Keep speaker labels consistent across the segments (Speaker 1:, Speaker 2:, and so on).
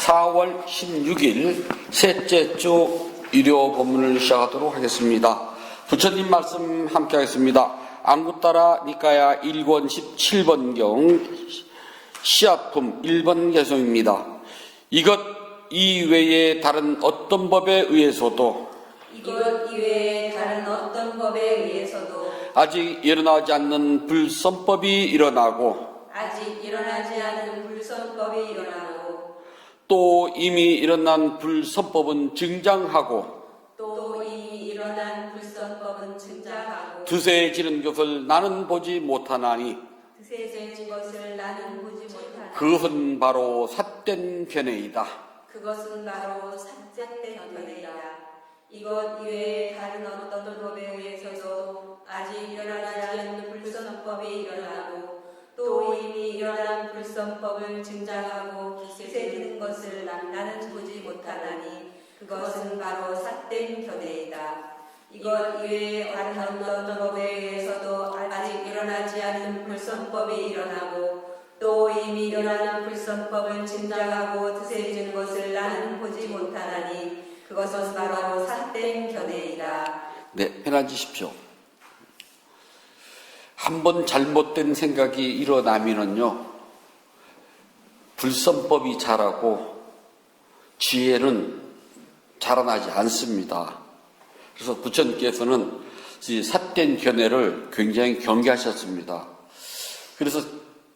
Speaker 1: 4월 16일 셋째 주 일요 본문을 시작하도록 하겠습니다. 부처님 말씀 함께 하겠습니다. 안구따라 니까야 1권 17번경 시아품 1번 개송입니다. 이것 이외에 다른 어떤 법에 의해서도 아직 일어나지 않는 불선법이 일어나고 또 이미 일어난 불선법은 증장하고 드세해지는 것을 나는 보지 못하나니 그것은 바로 삿된 견해이다.
Speaker 2: 이것 이외에 다른 어떤 법에 의해서도 아직 일어나지 않는 불선법이 일어나고 또 이미 일어난 불선법을 증장하고 기세지는 것을 나는 보지 못하나니 그것은 바로 삿된 견해이다. 이것 이외에 다른 어떤 법에 의해서도 아직 일어나지 않는 불선법이 일어나고 또 이미 일어난 불선법을 증장하고 드세지는 것을 나는 보지 못하나니 그것은 바로 삿된 견해이다.
Speaker 1: 네, 편안하십시오. 한번 잘못된 생각이 일어나면은요, 불선법이 자라고 지혜는 자라나지 않습니다. 그래서 부처님께서는 이 삿된 견해를 굉장히 경계하셨습니다. 그래서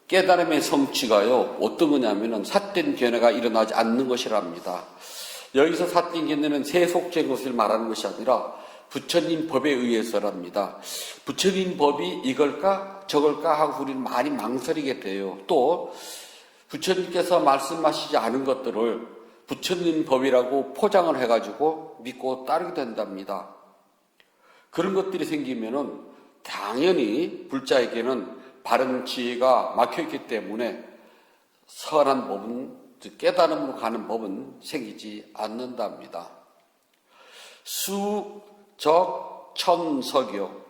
Speaker 1: 깨달음의 성취가요, 어떤 거냐면은 삿된 견해가 일어나지 않는 것이랍니다. 여기서 삿된 견해는 세속적인 것을 말하는 것이 아니라 부처님 법에 의해서랍니다. 부처님 법이 이걸까 저걸까 하고 우리는 많이 망설이게 돼요. 또 부처님께서 말씀하시지 않은 것들을 부처님 법이라고 포장을 해가지고 믿고 따르게 된답니다. 그런 것들이 생기면은 당연히 불자에게는 바른 지혜가 막혀있기 때문에 선한 법은, 즉 깨달음으로 가는 법은 생기지 않는답니다. 수, 적, 천, 석이요.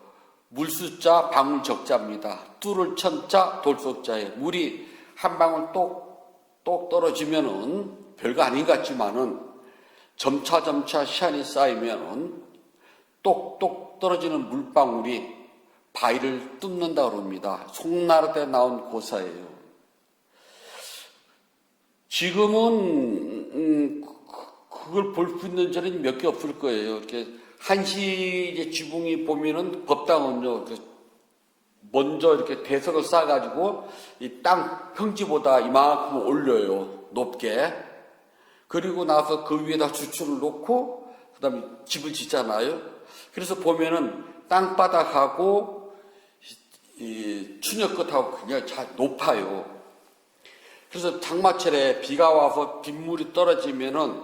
Speaker 1: 물수자, 방울 적자입니다. 뚫을 천자, 돌석자에 물이 한 방울 똑 떨어지면은 별거 아닌 것 같지만은 점차 시간이 쌓이면은 똑똑 떨어지는 물방울이 바위를 뚫는다 그럽니다. 송나라때 나온 고사예요. 지금은 그걸 볼 수 있는 절은 몇 개 없을 거예요. 이렇게 한시 이제 지붕이 보면은 법당은요, 먼저 이렇게 대석을 쌓아가지고 이 땅 평지보다 이만큼 올려요, 높게. 그리고 나서 그 위에다 주출을 놓고 그다음에 집을 짓잖아요. 그래서 보면은 땅바닥하고 이 추녀 끝하고 그냥 잘 높아요. 그래서 장마철에 비가 와서 빗물이 떨어지면은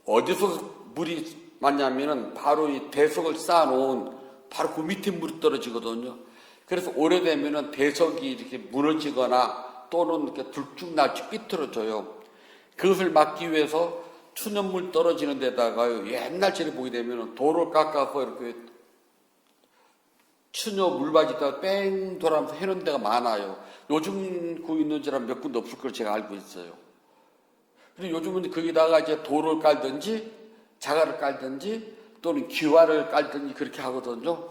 Speaker 1: 어디서 물이 맞냐면은 바로 이 대석을 쌓아놓은 바로 그 밑에 물이 떨어지거든요. 그래서 오래되면은 대석이 이렇게 무너지거나 또는 이렇게 들쭉날쭉 삐뚤어져요. 그것을 막기 위해서 추념물 떨어지는 데다가 옛날처럼 보게 되면은 돌을 깎아서 이렇게 추녀 물바지에다가 뺑 돌아가면서 해놓은 데가 많아요. 요즘 그 있는 데는 몇 군데 없을 걸 제가 알고 있어요. 그리고 요즘은 거기다가 이제 돌을 깔든지 자갈을 깔든지 또는 기와를 깔든지 그렇게 하거든요.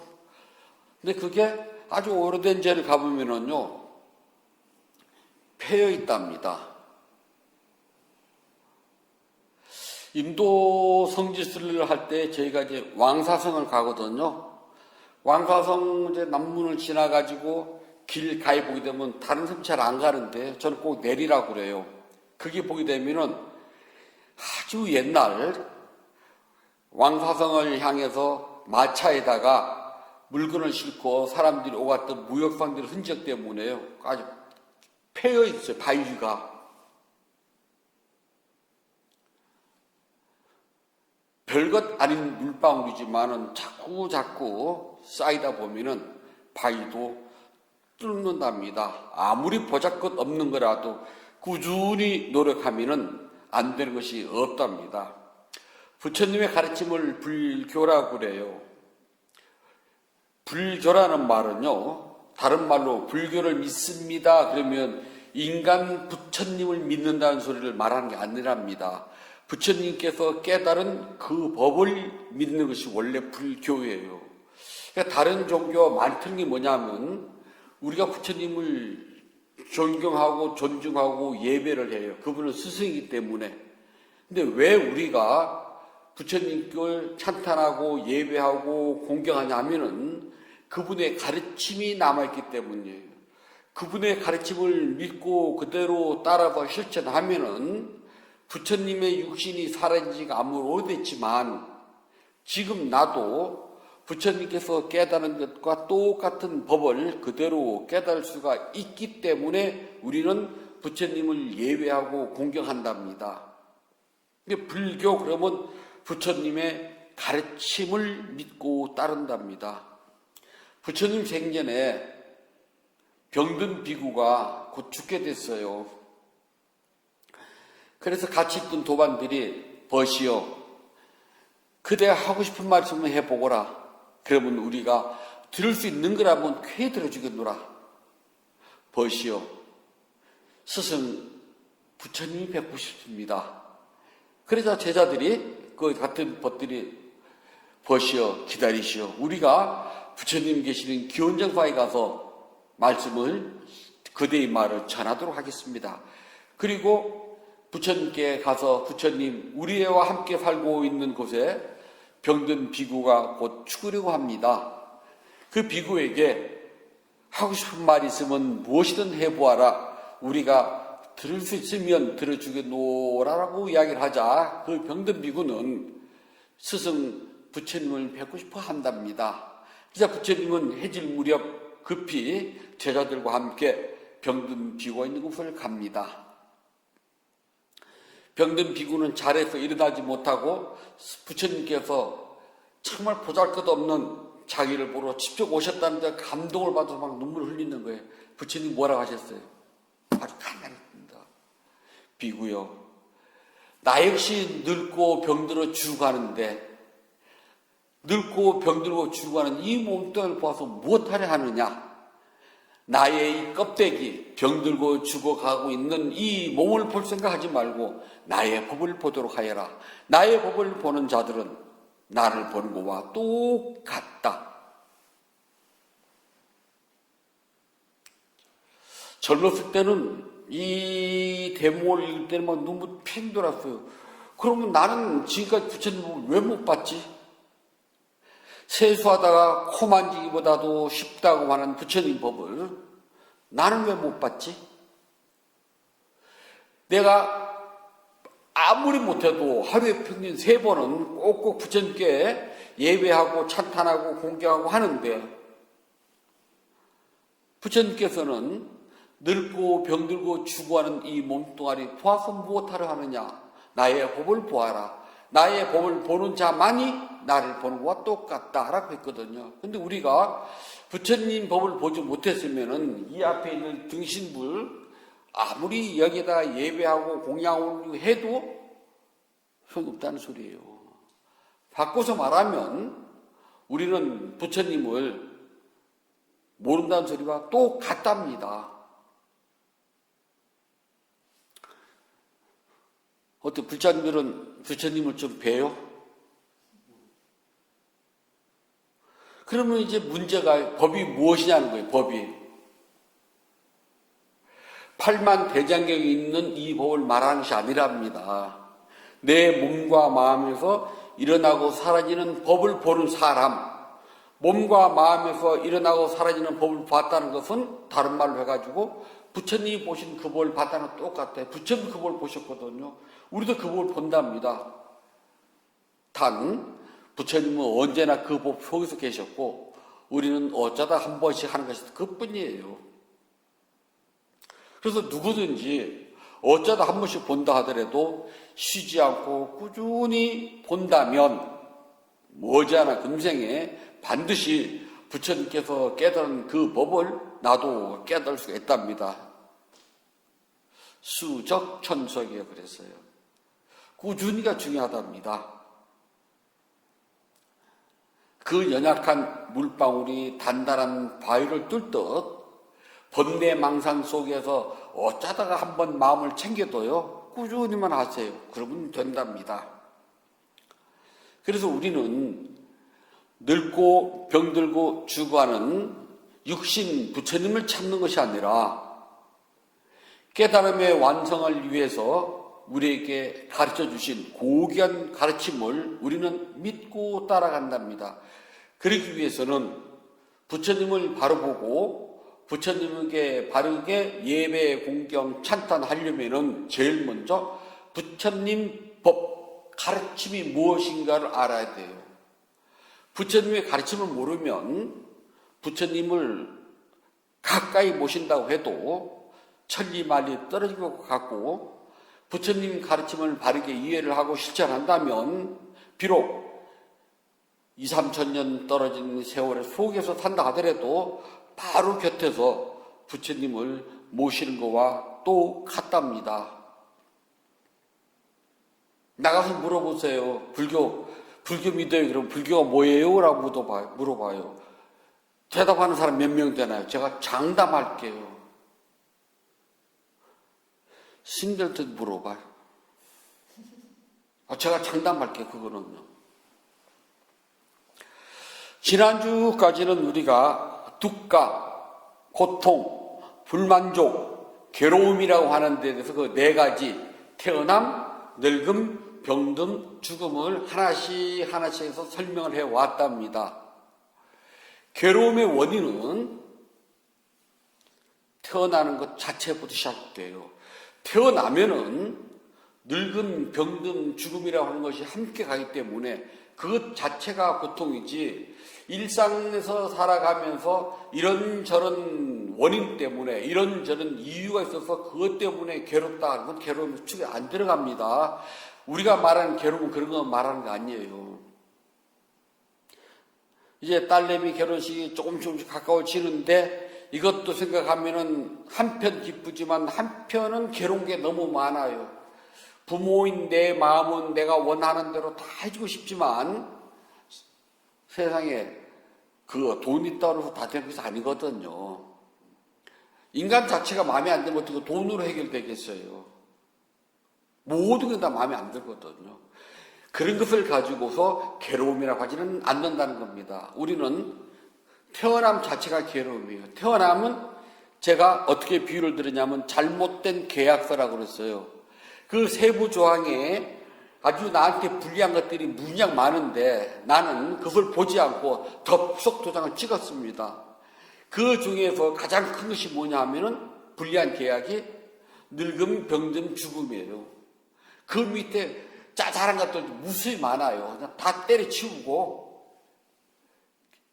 Speaker 1: 근데 그게 아주 오래된 데를 가보면은요, 패여 있답니다. 인도 성지순례를 할 때 저희가 이제 왕사성을 가거든요. 왕사성 이제 남문을 지나가지고 길 가에 보게 되면 다른 섬 잘 안 가는데 저는 꼭 내리라고 그래요. 그게 보게 되면은 아주 옛날 왕사성을 향해서 마차에다가 물건을 싣고 사람들이 오갔던 무역상들의 흔적 때문에요. 아주 패여 있어요, 바위가. 별것 아닌 물방울이지만은 자꾸 쌓이다 보면은 바위도 뚫는답니다. 아무리 보잘것 없는 거라도 꾸준히 노력하면은 안 되는 것이 없답니다. 부처님의 가르침을 불교라고 그래요. 불교라는 말은요, 다른 말로 불교를 믿습니다 그러면 인간 부처님을 믿는다는 소리를 말하는 게 아니랍니다. 부처님께서 깨달은 그 법을 믿는 것이 원래 불교예요. 그러니까 다른 종교와 많이 틀린 게 뭐냐면 우리가 부처님을 존경하고 존중하고 예배를 해요. 그분은 스승이기 때문에. 근데 왜 우리가 부처님을 찬탄하고 예배하고 공경하냐 하면은 그분의 가르침이 남아있기 때문이에요. 그분의 가르침을 믿고 그대로 따라서 실천하면은 부처님의 육신이 사라진 지가 아무리 오래됐지만 지금 나도 부처님께서 깨달은 것과 똑같은 법을 그대로 깨달을 수가 있기 때문에 우리는 부처님을 예배하고 공경한답니다. 근데 불교 그러면 부처님의 가르침을 믿고 따른답니다. 부처님 생전에 병든 비구가 곧 죽게 됐어요. 그래서 같이 있던 도반들이 벗이요, 그대가 하고 싶은 말씀을 해보거라. 그러면 우리가 들을 수 있는 거라면 쾌히 들어주겠노라. 벗이요, 스승 부처님이 뵙고 싶습니다. 그래서 제자들이 그 같은 벗들이 벗이요, 기다리시오. 우리가 부처님 계시는 기원정사에 가서 말씀을 그대의 말을 전하도록 하겠습니다. 그리고 부처님께 가서 부처님 우리와 함께 살고 있는 곳에 병든 비구가 곧 죽으려고 합니다. 그 비구에게 하고 싶은 말이 있으면 무엇이든 해보아라. 우리가 들을 수 있으면 들어주겠노라라고 이야기를 하자 그 병든 비구는 스승 부처님을 뵙고 싶어 한답니다. 그래서 부처님은 해질 무렵 급히 제자들과 함께 병든 비구가 있는 곳을 갑니다. 병든 비구는 자리에서 일어나지 못하고 부처님께서 정말 보잘것없는 자기를 보러 직접 오셨다는데 감동을 받아서 막 눈물을 흘리는 거예요. 부처님 뭐라고 하셨어요? 아주 간단히 했습니다. 비구요, 나 역시 늙고 병들어 죽어가는데 늙고 병들고 죽어가는 이 몸뚱이를 보아서 무엇하려 하느냐? 나의 이 껍데기, 병들고 죽어가고 있는 이 몸을 볼 생각하지 말고 나의 법을 보도록 하여라. 나의 법을 보는 자들은 나를 보는 것과 똑같다. 젊었을 때는 이 대목을 읽을 때는 막 눈물 팽 돌았어요. 그러면 나는 지금까지 부처님을 왜 못 봤지? 세수하다가 코 만지기보다도 쉽다고 하는 부처님 법을 나는 왜 못 봤지? 내가 아무리 못해도 하루에 평균 3번은 꼭꼭 부처님께 예배하고 찬탄하고 공경하고 하는데 부처님께서는 늙고 병들고 죽어가는 이 몸뚱아리 보아서 무엇하러 하느냐? 나의 법을 보아라. 나의 법을 보는 자만이 나를 보는 것과 똑같다라고 했거든요. 근데 우리가 부처님 법을 보지 못했으면은 이 앞에 있는 등신불 아무리 여기다 예배하고 공양하고 해도 소용없다는 소리예요. 바꿔서 말하면 우리는 부처님을 모른다는 소리와 똑같답니다. 어떤 불자님들은 부처님을 좀 봬요? 그러면 이제 문제가 법이 무엇이냐는 거예요. 법이. 팔만대장경에 있는 이 법을 말하는 것이 아니랍니다. 내 몸과 마음에서 일어나고 사라지는 법을 보는 사람, 몸과 마음에서 일어나고 사라지는 법을 봤다는 것은 다른 말로 해가지고 부처님이 보신 그 법을 봤다는 똑같아요. 부처님 그 법을 보셨거든요. 우리도 그 법을 본답니다. 단 부처님은 언제나 그 법 속에서 계셨고 우리는 어쩌다 한 번씩 하는 것이 그뿐이에요. 그래서 누구든지 어쩌다 한 번씩 본다 하더라도 쉬지 않고 꾸준히 본다면 머지않아 금생에 반드시 부처님께서 깨달은 그 법을 나도 깨달을 수가 있답니다. 수적천석이에요. 그랬어요. 꾸준히가 중요하답니다. 그 연약한 물방울이 단단한 바위를 뚫듯 번뇌망상 속에서 어쩌다가 한번 마음을 챙겨둬요. 꾸준히만 하세요. 그러면 된답니다. 그래서 우리는 늙고 병들고 죽어가는 육신 부처님을 찾는 것이 아니라 깨달음의 완성을 위해서 우리에게 가르쳐 주신 고귀한 가르침을 우리는 믿고 따라간답니다. 그러기 위해서는 부처님을 바로 보고 부처님에게 바르게 예배, 공경, 찬탄하려면은 제일 먼저 부처님 법, 가르침이 무엇인가를 알아야 돼요. 부처님의 가르침을 모르면 부처님을 가까이 모신다고 해도 천리만리 떨어질 것 같고, 부처님 가르침을 바르게 이해를 하고 실천한다면 비록 2, 3천 년 떨어진 세월의 속에서 산다 하더라도 바로 곁에서 부처님을 모시는 것과 똑같답니다. 나가서 물어보세요. 불교 믿어요? 그럼 불교가 뭐예요? 라고 물어봐요. 대답하는 사람 몇 명 되나요? 제가 장담할게요. 신들한테 물어봐요. 제가 장담할게요. 그거는요. 지난주까지는 우리가 두가, 고통, 불만족, 괴로움이라고 하는 데 대해서 그 네 가지 태어남, 늙음, 병듦, 죽음을 하나씩 해서 설명을 해왔답니다. 괴로움의 원인은 태어나는 것 자체부터 시작돼요. 태어나면은 늙음, 병듦, 죽음이라고 하는 것이 함께 가기 때문에 그것 자체가 고통이지, 일상에서 살아가면서 이런저런 원인 때문에 이런저런 이유가 있어서 그것 때문에 괴롭다 하는 건 괴로움이 축에 안 들어갑니다. 우리가 말하는 괴로움은 그런 거 말하는 거 아니에요. 이제 딸내미 결혼식이 조금씩 가까워지는데 이것도 생각하면은 한편 기쁘지만 한편은 괴로운 게 너무 많아요. 부모인 내 마음은 내가 원하는 대로 다 해주고 싶지만 세상에 그 돈이 있다고 해서 다 되는 것이 아니거든요. 인간 자체가 마음에 안 들면 어떻게 돈으로 해결되겠어요. 모든 게 다 마음에 안 들거든요. 그런 것을 가지고서 괴로움이라고 하지는 않는다는 겁니다. 우리는 태어남 자체가 괴로움이에요. 태어남은 제가 어떻게 비유를 들으냐면 잘못된 계약서라고 그랬어요. 그 세부 조항에 아주 나한테 불리한 것들이 무지하게 많은데 나는 그걸 보지 않고 덥석 도장을 찍었습니다. 그 중에서 가장 큰 것이 뭐냐 하면은 불리한 계약이 늙음, 병든, 죽음이에요. 그 밑에 짜잘한 것들 무수히 많아요. 그냥 다 때려치우고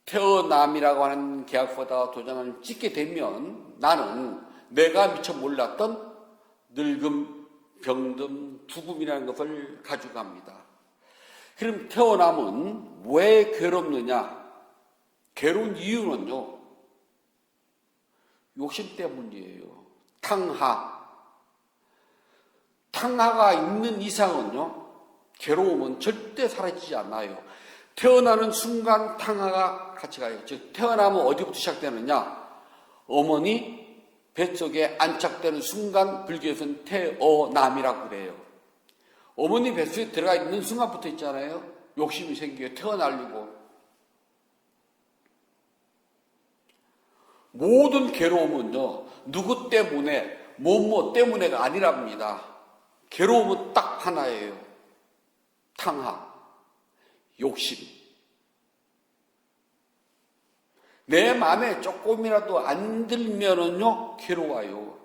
Speaker 1: 태어남이라고 하는 계약서에다 도장을 찍게 되면 나는 내가 미처 몰랐던 늙음, 병듦, 죽음이라는 것을 가져갑니다. 그럼 태어남은 왜 괴롭느냐? 괴로운 이유는요, 욕심 때문이에요. 탕하가 있는 이상은요, 괴로움은 절대 사라지지 않아요. 태어나는 순간 탕하가 같이 가요. 즉, 태어나면 어디부터 시작되느냐? 어머니 뱃속에 안착되는 순간 불교에서는 태어남이라고 그래요. 어머니 뱃속에 들어가 있는 순간부터 있잖아요. 욕심이 생겨요. 태어나려고. 모든 괴로움은요, 누구 때문에, 뭐뭐 때문에가 아니랍니다. 괴로움은 딱 하나예요. 탕하, 욕심. 내 마음에 조금이라도 안 들면은요, 괴로워요.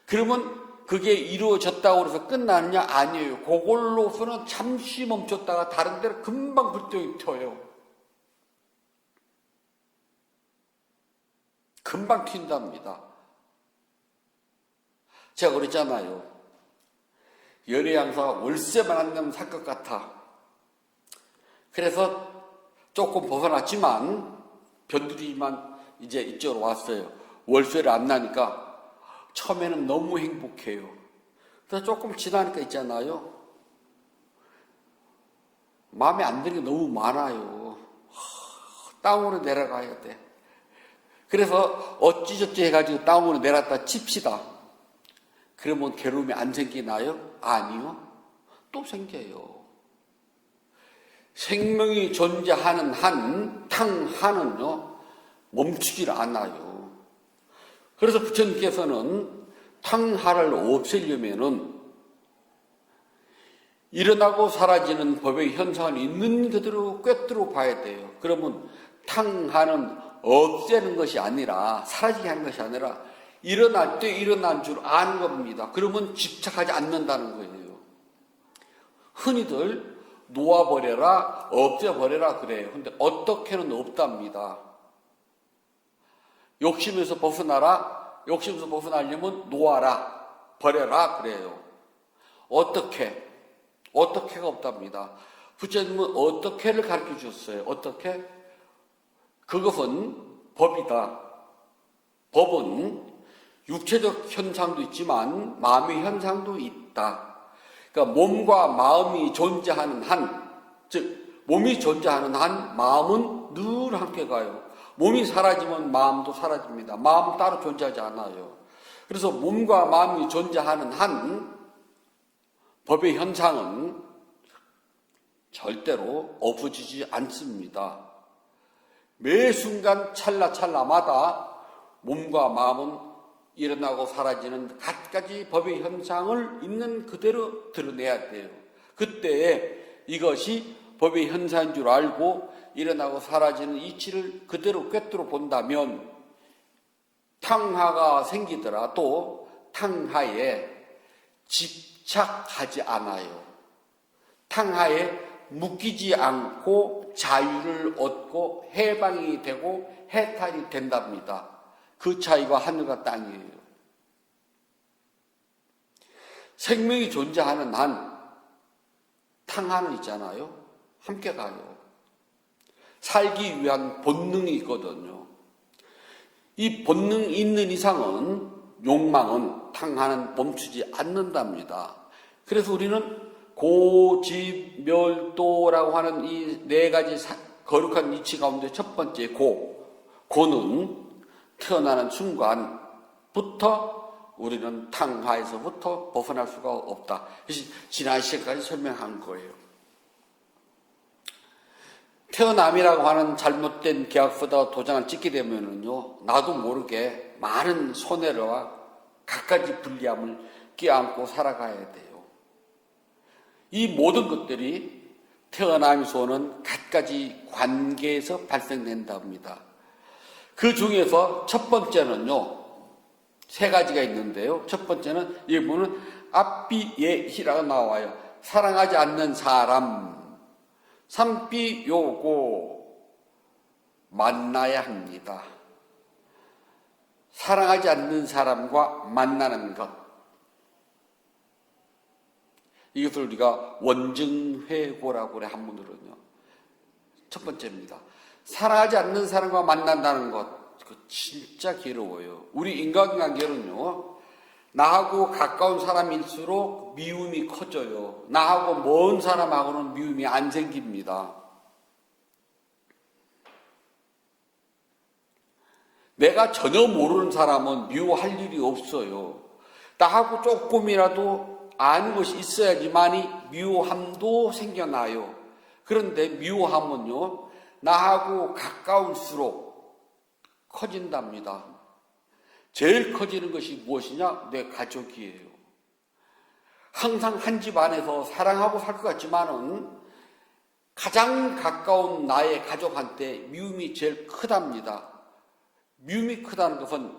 Speaker 1: 그러면 그게 이루어졌다고 해서 끝나느냐? 아니에요. 그걸로서는 잠시 멈췄다가 다른 데로 금방 불똥이 튀어요. 금방 튄답니다. 제가 그랬잖아요. 연애 양사가 월세만 안 내면 살 것 같아. 그래서 조금 벗어났지만 변두리만 이제 이쪽으로 왔어요. 월세를 안 나니까 처음에는 너무 행복해요. 그래서 조금 지나니까 있잖아요. 마음에 안 드는 게 너무 많아요. 땅으로 내려가야 돼. 그래서 어찌저찌 해가지고 땅으로 내놨다 칩시다. 그러면 괴로움이 안 생기나요? 아니요. 또 생겨요. 생명이 존재하는 한, 탕하는요, 멈추질 않아요. 그래서 부처님께서는 탕하를 없애려면은 일어나고 사라지는 법의 현상을 있는 그대로 꿰뚫어 봐야 돼요. 그러면 탕하는 없애는 것이 아니라, 사라지게 하는 것이 아니라 일어날 때 일어난 줄 아는 겁니다. 그러면 집착하지 않는다는 거예요. 흔히들 놓아버려라, 없애버려라 그래요. 근데 어떻게는 없답니다. 욕심에서 벗어나라, 욕심에서 벗어나려면 놓아라, 버려라 그래요. 어떻게가 없답니다. 부처님은 어떻게를 가르쳐 주셨어요. 어떻게? 그것은 법이다. 법은 육체적 현상도 있지만 마음의 현상도 있다. 그러니까 몸과 마음이 존재하는 한, 즉 몸이 존재하는 한 마음은 늘 함께 가요. 몸이 사라지면 마음도 사라집니다. 마음은 따로 존재하지 않아요. 그래서 몸과 마음이 존재하는 한 법의 현상은 절대로 없어지지 않습니다. 매 순간 찰나찰나마다 몸과 마음은 일어나고 사라지는 갖가지 법의 현상을 있는 그대로 드러내야 돼요. 그때 이것이 법의 현상인 줄 알고 일어나고 사라지는 이치를 그대로 꿰뚫어 본다면 탕하가 생기더라도 탕하에 집착하지 않아요. 탕하에 묶이지 않고 자유를 얻고 해방이 되고 해탈이 된답니다. 그 차이가 하늘과 땅이에요. 생명이 존재하는 한 탕하는 있잖아요. 함께 가요. 살기 위한 본능이 있거든요. 이 본능이 있는 이상은 욕망은 탕하는 멈추지 않는답니다. 그래서 우리는 고지멸도라고 하는 이 네 가지 거룩한 이치 가운데 첫 번째 고는 태어나는 순간부터 우리는 탕하에서부터 벗어날 수가 없다. 그래서 지난 시간까지 설명한 거예요. 태어남이라고 하는 잘못된 계약서다 도장을 찍게 되면은요, 나도 모르게 많은 손해와 갖가지 불리함을 껴안고 살아가야 돼요. 이 모든 것들이 태어남에서 오는 갖가지 관계에서 발생된답니다. 그 중에서 첫 번째는요, 세 가지가 있는데요. 첫 번째는 여기 보면 앞비예희라고 나와요. 사랑하지 않는 사람. 삼비요고 만나야 합니다. 사랑하지 않는 사람과 만나는 것. 이것을 우리가 원증회고라고 그래, 한문으로는요. 첫 번째입니다. 사랑하지 않는 사람과 만난다는 것. 그 진짜 괴로워요. 우리 인간관계는요, 나하고 가까운 사람일수록 미움이 커져요. 나하고 먼 사람하고는 미움이 안 생깁니다. 내가 전혀 모르는 사람은 미워할 일이 없어요. 나하고 조금이라도 아는 것이 있어야지만이 미워함도 생겨나요. 그런데 미워함은요, 나하고 가까울수록 커진답니다. 제일 커지는 것이 무엇이냐? 내 가족이에요. 항상 한 집 안에서 사랑하고 살 것 같지만은 가장 가까운 나의 가족한테 미움이 제일 크답니다. 미움이 크다는 것은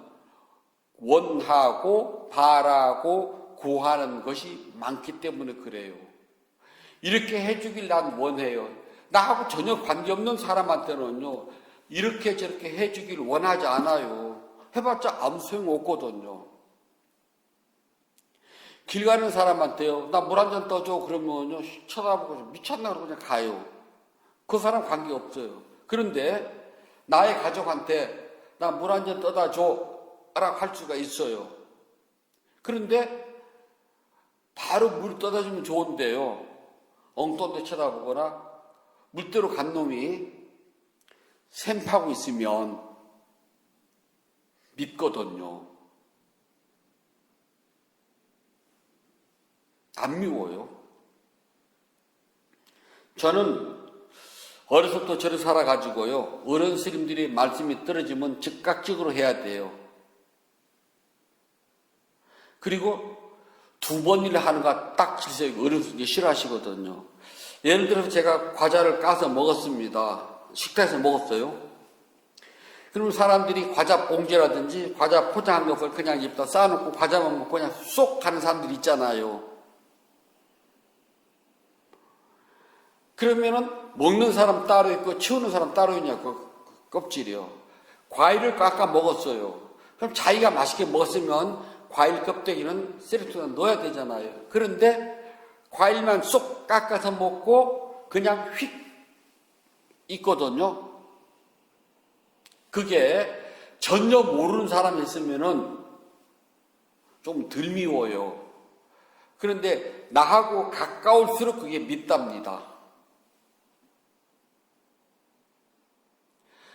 Speaker 1: 원하고 바라고 구하는 것이 많기 때문에 그래요. 이렇게 해주길 난 원해요. 나하고 전혀 관계없는 사람한테는요, 이렇게 저렇게 해주길 원하지 않아요. 해봤자 아무 소용없거든요. 길 가는 사람한테요, 나 물 한 잔 떠줘 그러면요, 쳐다보고 미쳤나 그러고 그냥 가요. 그 사람 관계없어요. 그런데 나의 가족한테 나 물 한 잔 떠다 줘 라고 할 수가 있어요. 그런데 바로 물 떠다 주면 좋은데요, 엉뚱한데 쳐다보거나 물대로 간 놈이 샘 파고 있으면 밉거든요. 안 미워요. 저는 어렸을 때 저를 살아가지고요, 어른 스님들이 말씀이 떨어지면 즉각적으로 해야 돼요. 그리고 두 번 일을 하는 거 딱 질서있고 어른 스님이 싫어하시거든요. 예를 들어서 제가 과자를 까서 먹었습니다. 식당에서 먹었어요. 그러면 사람들이 과자 봉지라든지 과자 포장한 것을 그냥 입다 쌓아놓고 과자만 먹고 그냥 쏙 가는 사람들이 있잖아요. 그러면은 먹는 사람 따로 있고 치우는 사람 따로 있냐고, 껍질이요. 과일을 깎아 먹었어요. 그럼 자기가 맛있게 먹었으면 과일 껍데기는 쓰레기통에 넣어야 되잖아요. 그런데 과일만 쏙 깎아서 먹고 그냥 휙 있거든요. 그게 전혀 모르는 사람이 있으면은 좀 덜 미워요. 그런데 나하고 가까울수록 그게 밉답니다.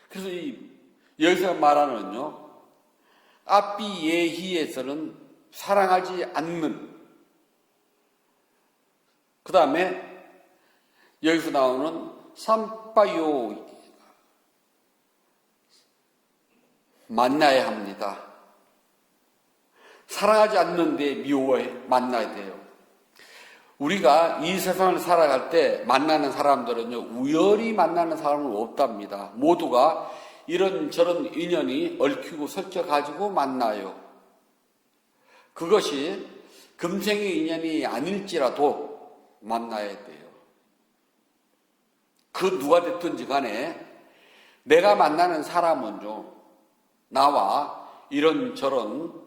Speaker 1: 그래서 여기서 말하는요, 아삐 예희에서는 사랑하지 않는, 그 다음에 여기서 나오는 삼빠요, 만나야 합니다. 사랑하지 않는데 미워해, 만나야 돼요. 우리가 이 세상을 살아갈 때 만나는 사람들은요, 우연히 만나는 사람은 없답니다. 모두가 이런저런 인연이 얽히고 설켜가지고 만나요. 그것이 금생의 인연이 아닐지라도 만나야 돼요. 그 누가 됐든지 간에 내가 만나는 사람은요, 나와 이런저런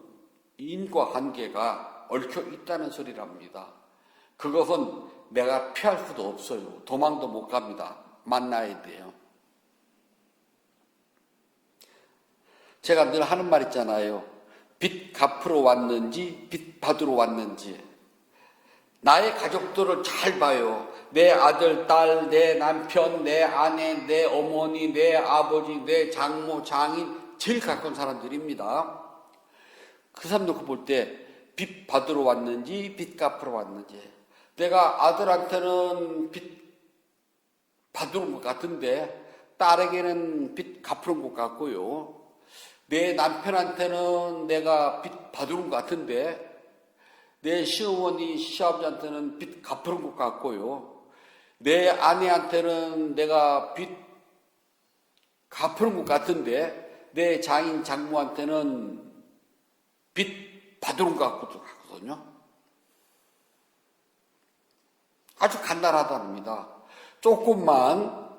Speaker 1: 인과관계가 얽혀 있다는 소리랍니다. 그것은 내가 피할 수도 없어요. 도망도 못 갑니다. 만나야 돼요. 제가 늘 하는 말 있잖아요. 빚 갚으러 왔는지 빚 받으러 왔는지. 나의 가족들을 잘 봐요. 내 아들, 딸, 내 남편, 내 아내, 내 어머니, 내 아버지, 내 장모, 장인, 제일 가까운 사람들입니다. 그 사람 놓고 볼 때 빚 받으러 왔는지 빚 갚으러 왔는지. 내가 아들한테는 빚 받으러 것 같은데 딸에게는 빚 갚으러 것 같고요. 내 남편한테는 내가 빚 받으러 것 같은데 내 시어머니, 시아버지한테는 빚 갚으러 것 같고요. 내 아내한테는 내가 빚 갚으러 것 같은데 내 장인, 장모한테는 빚 받으러 것 같거든요. 아주 간단하답니다. 조금만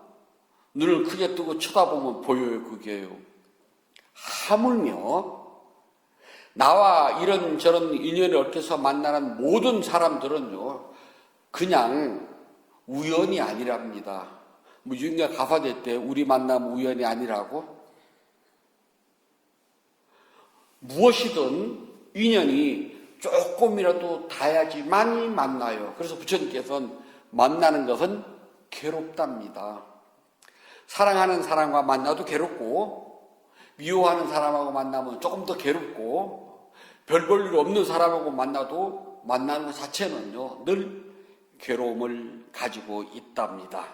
Speaker 1: 눈을 크게 뜨고 쳐다보면 보여요, 그게요. 하물며 나와 이런저런 인연에 얽혀서 만나는 모든 사람들은요, 그냥 우연이 아니랍니다. 뭐 유인가 가사대 때 우리 만남 우연이 아니라고? 무엇이든 인연이 조금이라도 닿아야지만이 만나요. 그래서 부처님께서는 만나는 것은 괴롭답니다. 사랑하는 사람과 만나도 괴롭고, 미워하는 사람하고 만나면 조금 더 괴롭고, 별 볼 일 없는 사람하고 만나도 만나는 것 자체는요, 늘 괴로움을 가지고 있답니다.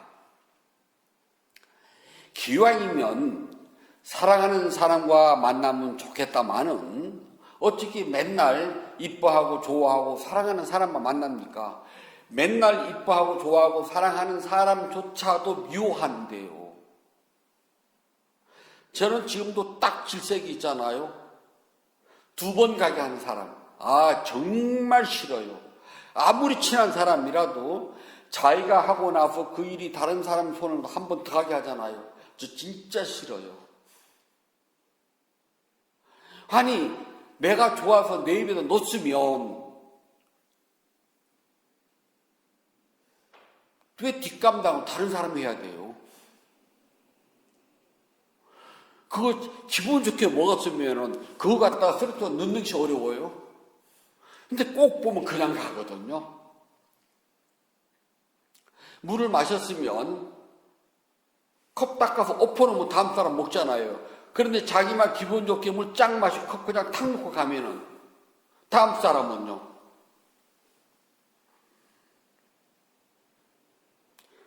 Speaker 1: 기왕이면 사랑하는 사람과 만나면 좋겠다마는 어떻게 맨날 이뻐하고 좋아하고 사랑하는 사람만 만납니까? 맨날 이뻐하고 좋아하고 사랑하는 사람조차도 미워하는데요. 저는 지금도 딱 질색이 있잖아요. 2번 가게 하는 사람. 정말 싫어요. 아무리 친한 사람이라도 자기가 하고 나서 그 일이 다른 사람 손을 한 번 더 하게 하잖아요. 저 진짜 싫어요. 아니, 내가 좋아서 내 입에다 넣었으면 왜 뒷감당은 다른 사람이 해야 돼요? 그거 기분 좋게 먹었으면 그거 갖다가 쓰레기통에 넣는 것이 어려워요. 근데 꼭 보면 그냥 가거든요. 물을 마셨으면 컵 닦아서 엎어놓으면 다음 사람 먹잖아요. 그런데 자기만 기분 좋게 물 쫙 마시고 그냥 탁 놓고 가면은 다음 사람은요.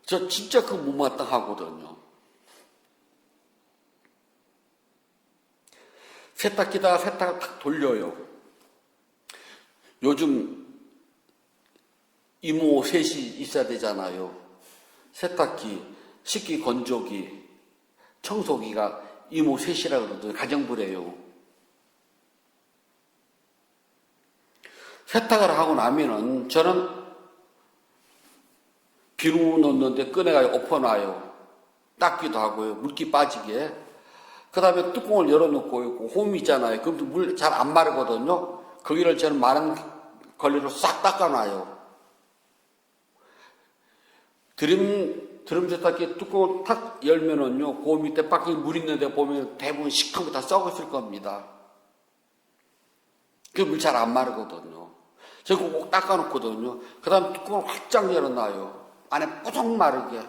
Speaker 1: 저 진짜 그거 못마땅하거든요. 세탁기다가 세탁을 탁 돌려요. 요즘 이모 셋이 있어야 되잖아요. 세탁기, 식기 건조기, 청소기가 이모 셋이라 그러더니 가정부래요. 세탁을 하고 나면은 저는 비누 넣는데 꺼내가지고 엎어놔요. 닦기도 하고요. 물기 빠지게. 그 다음에 뚜껑을 열어놓고 홈 있잖아요. 그럼 물 잘 안 마르거든요. 거기를 저는 마른 걸레로 싹 닦아놔요. 드럼 세탁기 뚜껑을 탁 열면은요, 그 밑에 밖에 물 있는데 보면 대부분 시커멓게 다 썩었을 겁니다. 그 물 잘 안 마르거든요. 저 그거 꼭 닦아놓거든요. 그 다음 뚜껑을 활짝 열어놔요. 안에 뿌덕 마르게.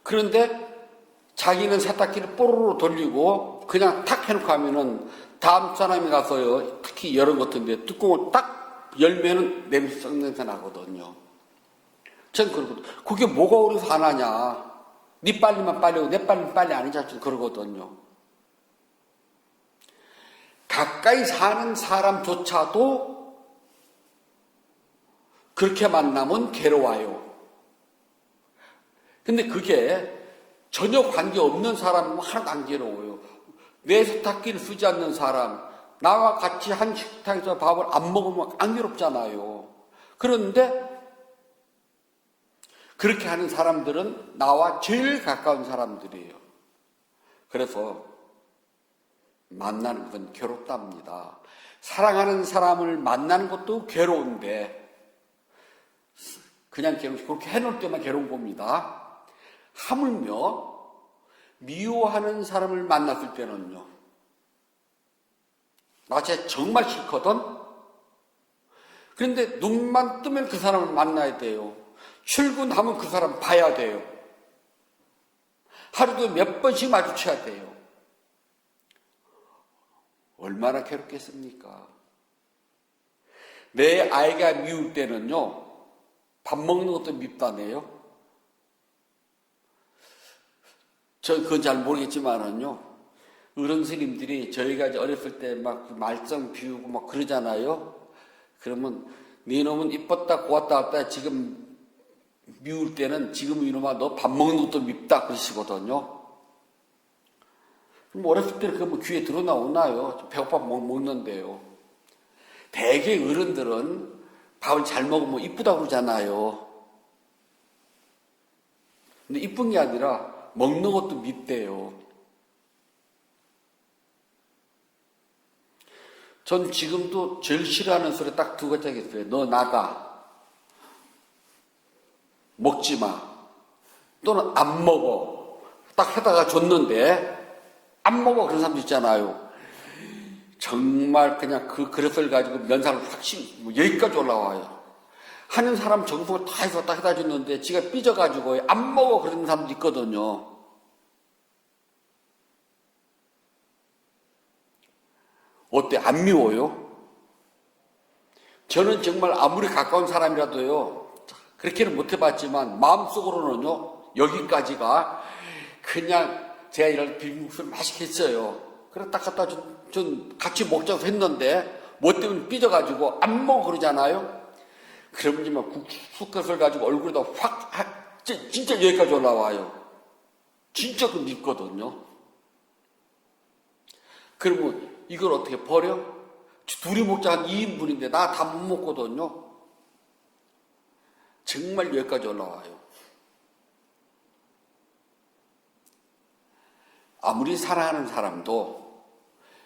Speaker 1: 그런데 자기는 세탁기를 뽀로로 돌리고 그냥 탁 해놓고 하면은 다음 사람이 가서요, 특히 여름 같은데 뚜껑을 딱 열면은 냄새 썩는 냄새 나거든요. 전 그러거든요. 그게 뭐가 오래서 안 하냐. 네 빨리만 빨리고 내 빨리만 빨리 아니지 그러거든요. 가까이 사는 사람조차도 그렇게 만나면 괴로워요. 근데 그게 전혀 관계없는 사람은 하나도 안 괴로워요. 내 세탁기를 쓰지 않는 사람, 나와 같이 한 식탁에서 밥을 안 먹으면 안 괴롭잖아요. 그런데 그렇게 하는 사람들은 나와 제일 가까운 사람들이에요. 그래서 만나는 것은 괴롭답니다. 사랑하는 사람을 만나는 것도 괴로운데 그냥 괴롭지 그렇게 해놓을 때만 괴로운 겁니다. 하물며 미워하는 사람을 만났을 때는요. 나 쟤 정말 싫거든. 그런데 눈만 뜨면 그 사람을 만나야 돼요. 출근하면 그 사람 봐야 돼요. 하루도 몇 번씩 마주쳐야 돼요. 얼마나 괴롭겠습니까? 내 아이가 미울 때는요, 밥 먹는 것도 밉다네요. 저 그건 잘 모르겠지만은요, 어른 스님들이 저희가 이제 어렸을 때 막 말썽 피우고 막 그러잖아요. 그러면 네 놈은 이뻤다 고왔다 했다 지금 미울 때는 지금 이놈아 너 밥 먹는 것도 밉다 그러시거든요. 그럼 어렸을 때는 그거 뭐 귀에 들어 나오나요? 배고파 먹는데요. 대개 어른들은 밥을 잘 먹으면 이쁘다고 그러잖아요. 근데 이쁜 게 아니라 먹는 것도 밉대요. 전 지금도 제일 싫어하는 소리 딱 두 가지가 있어요. 너 나가. 먹지 마. 또는 안 먹어. 딱 해다가 줬는데 안 먹어. 그런 사람도 있잖아요. 정말 그냥 그 그릇을 가지고 면상을 확 뭐 여기까지 올라와요. 하는 사람 정성을 다 해서 딱 해다 줬는데 지가 삐져가지고 안 먹어. 그런 사람도 있거든요. 어때? 안 미워요? 저는 정말 아무리 가까운 사람이라도요, 그렇게는 못 해봤지만, 마음속으로는요, 여기까지가 그냥 제가 이런 비빔국수를 맛있게 했어요. 그래, 딱 갖다 좀 같이 먹자고 했는데, 뭐 때문에 삐져가지고 안 먹어 그러잖아요? 그러면 이제 막 국수컷을 가지고 얼굴에다 확, 진짜 여기까지 올라와요. 진짜 그 밉거든요. 그러면 이걸 어떻게 버려? 둘이 먹자 한 2인분인데 나 다 못 먹거든요. 정말 여기까지 올라와요. 아무리 사랑하는 사람도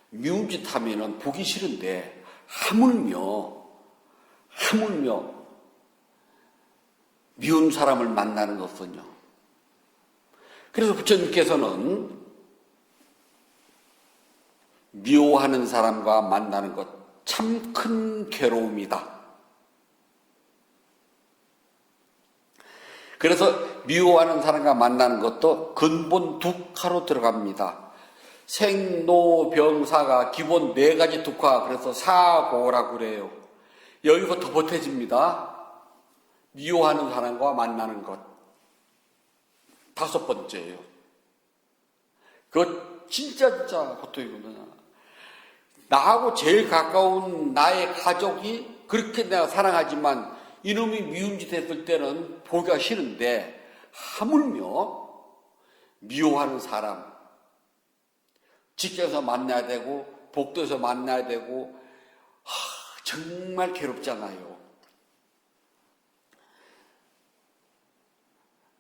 Speaker 1: 미운 짓 하면은 보기 싫은데 하물며 미운 사람을 만나는 것은요. 그래서 부처님께서는 미워하는 사람과 만나는 것 참 큰 괴로움이다. 그래서 미워하는 사람과 만나는 것도 근본 두카로 들어갑니다. 생로병사가 기본 4가지 두카, 그래서 사고라고 그래요. 여기서 더 보태집니다. 미워하는 사람과 만나는 것. 5번째예요. 그거 진짜 고통이거든요. 나하고 제일 가까운 나의 가족이 그렇게 내가 사랑하지만 이놈이 미운 짓 했을 때는 보기가 싫은데, 하물며 미워하는 사람, 직장에서 만나야 되고 복도에서 만나야 되고 정말 괴롭잖아요.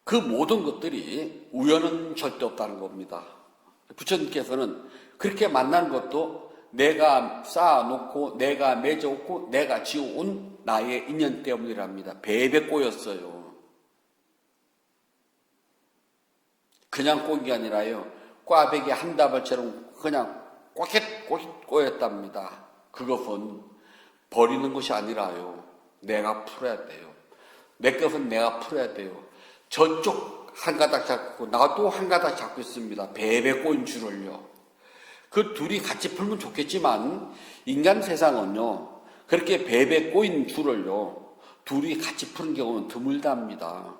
Speaker 1: 그 모든 것들이 우연은 절대 없다는 겁니다. 부처님께서는 그렇게 만나는 것도 내가 쌓아놓고 내가 맺어놓고 내가 지어온 나의 인연 때문이랍니다. 배배 꼬였어요. 그냥 꼬인 게 아니라요, 꽈배기 한 다발처럼 그냥 꼬깃꼬깃 꼬였답니다. 그것은 버리는 것이 아니라요, 내가 풀어야 돼요. 내 것은 내가 풀어야 돼요. 저쪽 한 가닥 잡고 나도 한 가닥 잡고 있습니다. 배배 꼬인 줄을요. 그 둘이 같이 풀면 좋겠지만 인간 세상은요, 그렇게 배배 꼬인 줄을요 둘이 같이 푸는 경우는 드물답니다.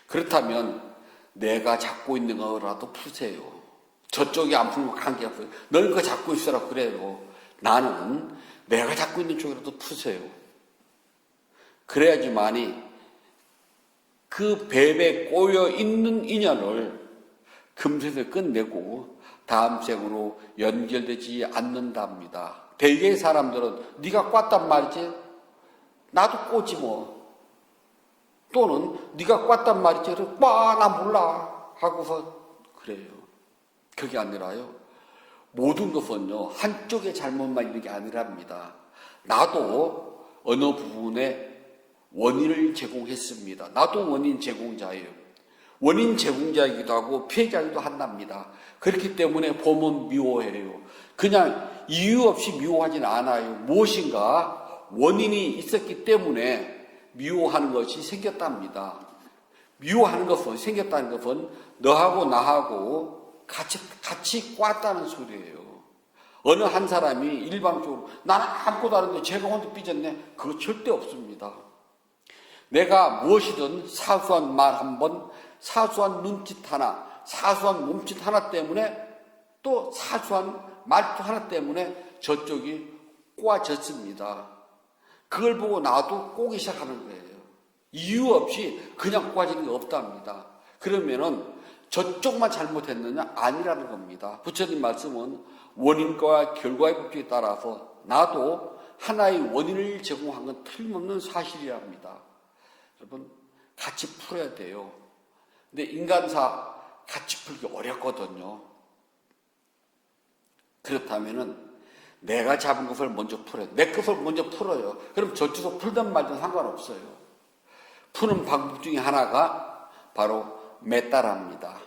Speaker 1: 그렇다면 내가 잡고 있는 거라도 푸세요. 저쪽이 안 풀면 관계없어요. 넌 그거 잡고 있으라 그래요. 나는 내가 잡고 있는 쪽이라도 푸세요. 그래야지만이 그 배배 꼬여 있는 인연을 금세에 끝내고 다음 생으로 연결되지 않는답니다. 대개의 사람들은 네가 꽈단 말이지, 나도 꼬지 뭐. 또는 네가 꽈단 말이지, 나 몰라 하고서 그래요. 그게 아니라요, 모든 것은요 한쪽의 잘못만 있는 게 아니랍니다. 나도 어느 부분에 원인을 제공했습니다. 나도 원인 제공자예요. 원인 제공자이기도 하고 피해자이기도 한답니다. 그렇기 때문에 봄은 미워해요. 그냥 이유 없이 미워하진 않아요. 무엇인가 원인이 있었기 때문에 미워하는 것이 생겼답니다. 미워하는 것은, 생겼다는 것은 너하고 나하고 같이 꽈다는 소리예요. 어느 한 사람이 일방적으로 나는 아무것도 안 했는데 제가 혼자 삐졌네, 그거 절대 없습니다. 내가 무엇이든 사소한 말 한 번, 사소한 눈짓 하나, 사소한 몸짓 하나 때문에, 또 사소한 말투 하나 때문에 저쪽이 꼬아졌습니다. 그걸 보고 나도 꼬기 시작하는 거예요. 이유 없이 그냥 꼬아지는 게 없답니다. 그러면은 저쪽만 잘못했느냐? 아니라는 겁니다. 부처님 말씀은 원인과 결과의 법칙에 따라서 나도 하나의 원인을 제공한 건 틀림없는 사실이랍니다. 여러분, 같이 풀어야 돼요. 근데 인간사 같이 풀기 어렵거든요. 그렇다면은 내가 잡은 것을 먼저 풀어요. 내 것을 먼저 풀어요. 그럼 저쪽에서 풀든 말든 상관없어요. 푸는 방법 중에 하나가 바로 메따라입니다.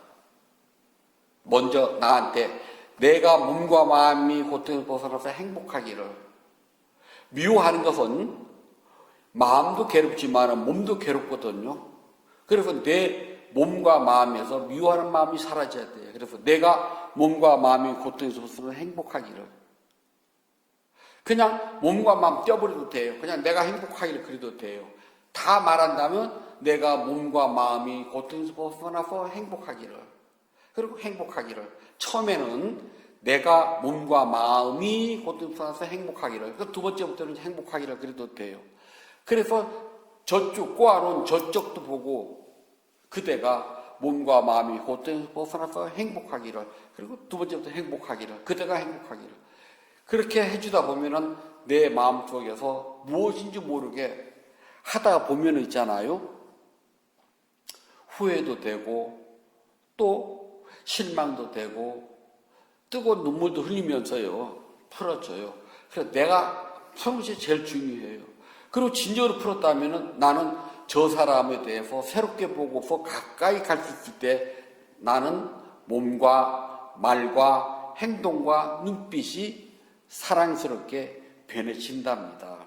Speaker 1: 먼저 나한테 내가 몸과 마음이 고통에서 벗어나서 행복하기를. 미워하는 것은 마음도 괴롭지만 몸도 괴롭거든요. 그래서 내 몸과 마음에서 미워하는 마음이 사라져야 돼요. 그래서 내가 몸과 마음이 고통에서 벗어나서 행복하기를. 그냥 몸과 마음 떼어버려도 돼요. 그냥 내가 행복하기를 그래도 돼요. 다 말한다면 내가 몸과 마음이 고통에서 벗어나서 행복하기를. 그리고 행복하기를. 처음에는 내가 몸과 마음이 고통에서 벗어나서 행복하기를. 두 번째부터는 행복하기를 그래도 돼요. 그래서 저쪽 꼬아놓은 저쪽도 보고 그대가 몸과 마음이 고통에서 벗어나서 행복하기를. 그리고 두 번째부터 행복하기를. 그대가 행복하기를. 그렇게 해주다 보면은 내 마음속에서 무엇인지 모르게 하다가 보면은 있잖아요, 후회도 되고 또 실망도 되고 뜨거운 눈물도 흘리면서요 풀어줘요. 그래서 내가 푸는 것이 제일 중요해요. 그리고 진정으로 풀었다면은 나는 저 사람에 대해서 새롭게 보고서 가까이 갈 수 있을 때 나는 몸과 말과 행동과 눈빛이 사랑스럽게 변해진답니다.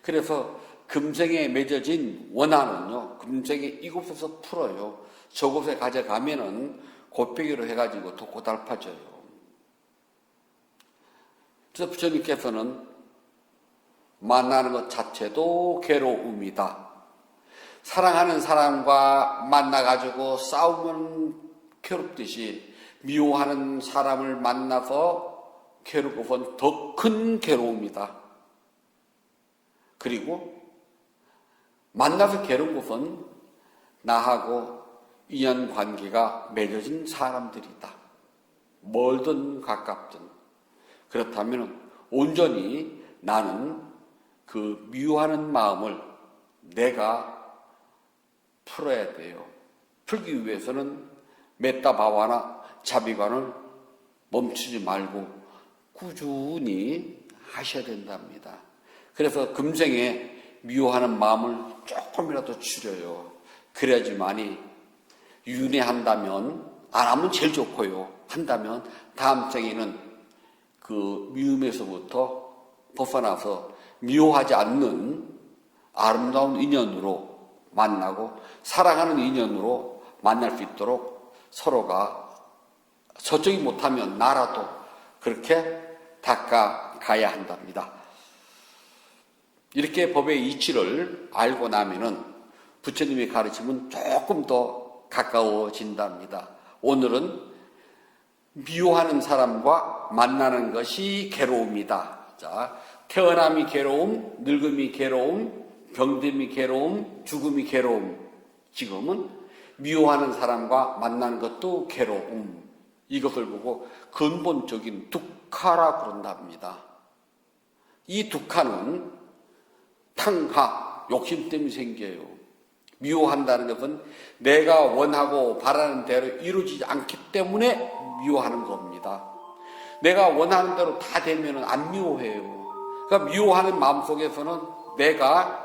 Speaker 1: 그래서 금생에 맺어진 원한은요, 금생에 이곳에서 풀어요. 저곳에 가져가면은 곱빼기로 해가지고 더 고달파져요. 그래서 부처님께서는 만나는 것 자체도 괴로움이다. 사랑하는 사람과 만나가지고 싸우면 괴롭듯이 미워하는 사람을 만나서 괴롭은 것은 더 큰 괴로움이다. 그리고 만나서 괴로운 것은 나하고 인연관계가 맺어진 사람들이다. 멀든 가깝든. 그렇다면 온전히 나는 그 미워하는 마음을 내가 풀어야 돼요. 풀기 위해서는 메타바와나 자비관을 멈추지 말고 꾸준히 하셔야 된답니다. 그래서 금생에 미워하는 마음을 조금이라도 줄여요. 그래야지만이 윤회한다면, 안 하면 제일 좋고요. 한다면 다음 생에는 그 미움에서부터 벗어나서 미워하지 않는 아름다운 인연으로 만나고 사랑하는 인연으로 만날 수 있도록 서로가 저쪽이 못하면 나라도 그렇게 닦아가야 한답니다. 이렇게 법의 이치를 알고 나면은 부처님의 가르침은 조금 더 가까워진답니다. 오늘은 미워하는 사람과 만나는 것이 괴로움이다. 자, 태어남이 괴로움, 늙음이 괴로움, 병듦이 괴로움, 죽음이 괴로움. 지금은 미워하는 사람과 만나는 것도 괴로움. 이것을 보고 근본적인 두카라 그런답니다. 이 두카는 탕하, 욕심 때문에 생겨요. 미워한다는 것은 내가 원하고 바라는 대로 이루어지지 않기 때문에 미워하는 겁니다. 내가 원하는 대로 다 되면 안 미워해요. 그러니까 미워하는 마음속에서는 내가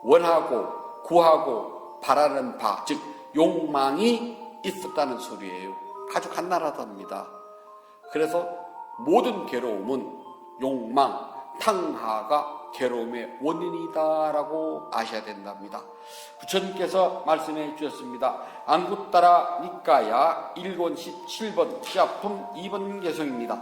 Speaker 1: 원하고 구하고 바라는 바, 즉 욕망이 있었다는 소리예요. 아주 간단하답니다. 그래서 모든 괴로움은 욕망, 탕하가 괴로움의 원인이다라고 아셔야 된답니다. 부처님께서 말씀해 주셨습니다. 안구따라 니까야 1권 17번 시합품 2번 개성입니다.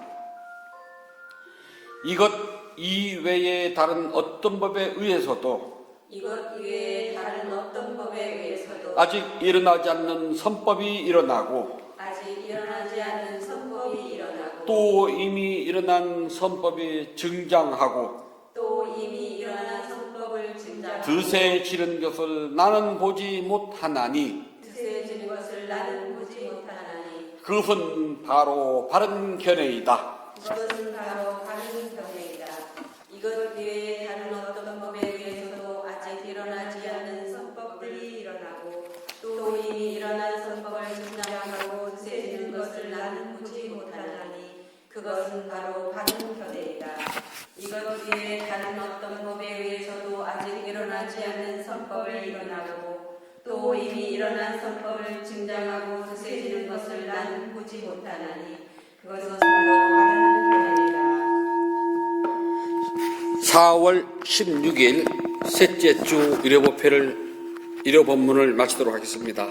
Speaker 1: 이것 이외에 다른 어떤 법에 의해서도
Speaker 2: 이것 이외에 다른 어떤 법에 의해서도
Speaker 1: 아직 일어나지 않는 선법이 일어나고
Speaker 2: 아직 일어나지 않은 선법이 일어나고
Speaker 1: 또 이미 일어난 선법이 증장하고
Speaker 2: 또 이미 일어난 선법을 증장하고
Speaker 1: 드세지는 것을 나는 보지 못하나니
Speaker 2: 드세지는 것을 나는 보지 못하나니
Speaker 1: 그것은 바로 바른 견해이다.
Speaker 2: 그것은 바로 바른 견해이다. 이것 외에 다른 어떤 법에 의해서도 아직 일어나지 않는 선법들이 일어나고 또 이미 일어난 선법을 증장하고 드세지는 것을 나는 보지 못하나니 그것은 바로 바른 견해이다. 이것 외에 다른 어떤 법에 의해서도 아직 일어나지 않는 선법을 일어나고 또 이미 일어난 선법을 증장하고 드세지는 것을 나는 보지 못하나니 그것은 바로 바른 견해이다.
Speaker 1: 4월 16일 셋째 주 일요법회를 일요법문을 마치도록 하겠습니다.